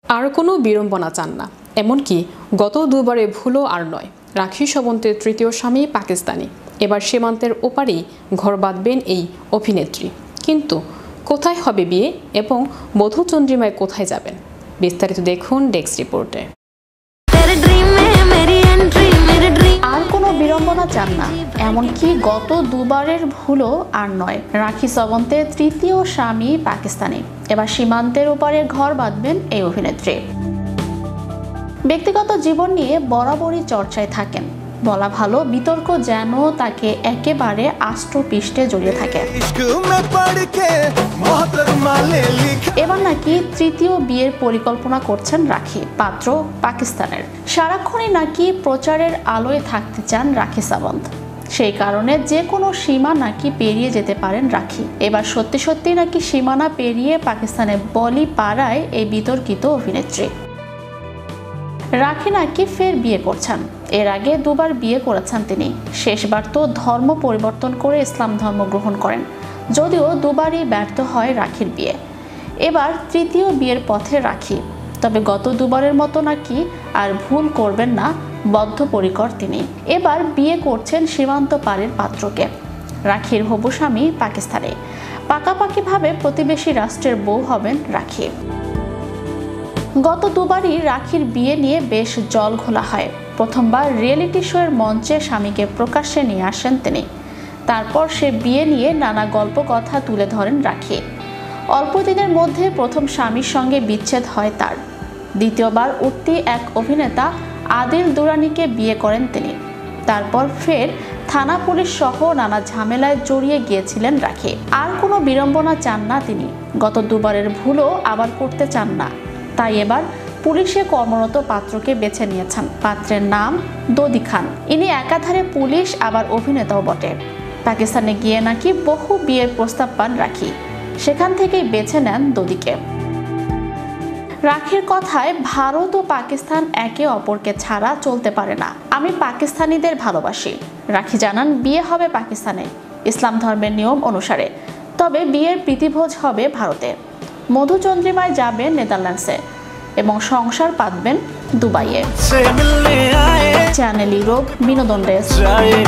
আর কোনো বিড়ম্বনা চান না, এমনকি গত দুবারে ভুলও আর নয়। রাখি সাবন্তের তৃতীয় স্বামী পাকিস্তানি, এবার সীমান্তের ওপারেই ঘর বাঁধবেন এই অভিনেত্রী। কিন্তু কোথায় হবে বিয়ে এবং বধূ চন্দ্রিমায় কোথায় যাবেন, বিস্তারিত দেখুন ডেস্ক রিপোর্টে। আর কোনো বিড়ম্বনা চান না, এমনকি গত দুবারের ভুলও আর নয়। রাখি সাবন্তের তৃতীয় স্বামী পাকিস্তানি, এবার সীমান্তের ওপারে ঘর বাঁধবেন এই অভিনেত্রী। ব্যক্তিগত জীবন নিয়ে বরাবরই চর্চায় থাকেন, বলা ভালো বিতর্ক যেন তাকে একেবারে আষ্টপৃষ্টে জড়িয়ে থাকে। এবার নাকি তৃতীয় বিয়ের পরিকল্পনা করছেন রাখি, পাত্র পাকিস্তানের। সারাক্ষণই নাকি প্রচারের আলোয় থাকতে চান রাখি সাবন্ত, সেই কারণে যে কোনো সীমা নাকি পেরিয়ে যেতে পারেন রাখি। এবার সত্যি সত্যি নাকি সীমানা পেরিয়ে পাকিস্তানে বলি পাড়ায় এই বিতর্কিত অভিনেত্রী। রাখি নাকি ফের বিয়ে করছেন, এর আগে দুবার বিয়ে করেছেন তিনি। শেষবার তো ধর্ম পরিবর্তন করে ইসলাম ধর্ম গ্রহণ করেন, যদিও দুবারই ব্যর্থ হয় রাখির বিয়ে। এবার তৃতীয় বিয়ের পথে রাখি, তবে গত দুবারের মতো নাকি আর ভুল করবেন না বদ্ধপরিকর তিনি। এবার বিয়ে করছেন সীমান্ত পারের পাত্রকে। রাখির হবু স্বামী পাকিস্তানে, পাকাপাকিভাবে প্রতিবেশী রাষ্ট্রের বউ হবেন রাখি। গত দুবারই রাখির বিয়ে নিয়ে বেশ জল ঘোলা হয়। প্রথমবার রিয়েলিটি শোয়ের মঞ্চে স্বামীকে প্রকাশ্যে নিয়ে আসেন তিনি, তারপর সে বিয়ে নিয়ে নানা গল্প কথা তুলে ধরেন রাখি। অল্প দিনের মধ্যে প্রথম স্বামীর সঙ্গে বিচ্ছেদ হয় তার। দ্বিতীয়বার উঠতি এক অভিনেতা আদিল দুরানিকে বিয়ে করেন তিনি। তারপর ফের থানা পুলিশ সহ নানা ঝামেলায় জড়িয়ে গিয়েছিলেন রাখি। আর কোনো বিড়ম্বনা চান না তিনি, গত দুবারের ভুলও আবার করতে চান না। তাই এবার পুলিশে কর্মরত পাত্রকে বেছে নিয়েছেন। পাত্রের নাম দদি খান। ইনি একাধারে পুলিশ আবার অভিনেতাও বটে। পাকিস্তানে গিয়ে নাকি বহু বিয়ের প্রস্তাব পান রাখি, সেখান থেকেই বেছে নেন দদিকে। রাখির কথায় ভারত ও পাকিস্তান একে অপরকে ছাড়া চলতে পারে না। আমি পাকিস্তানিদের ভালোবাসি। রাখি জানান বিয়ে হবে পাকিস্তানে, ইসলাম ধর্মের নিয়ম অনুসারে, তবে বিয়ের প্রীতিভোজ হবে ভারতে। মধুচন্দ্রিমায় যাবেন নেদারল্যান্ডসে এবং সংসার পাতবেন দুবাইয়ে। চ্যানেল ইউরোপ বিনোদন ডেস্ক।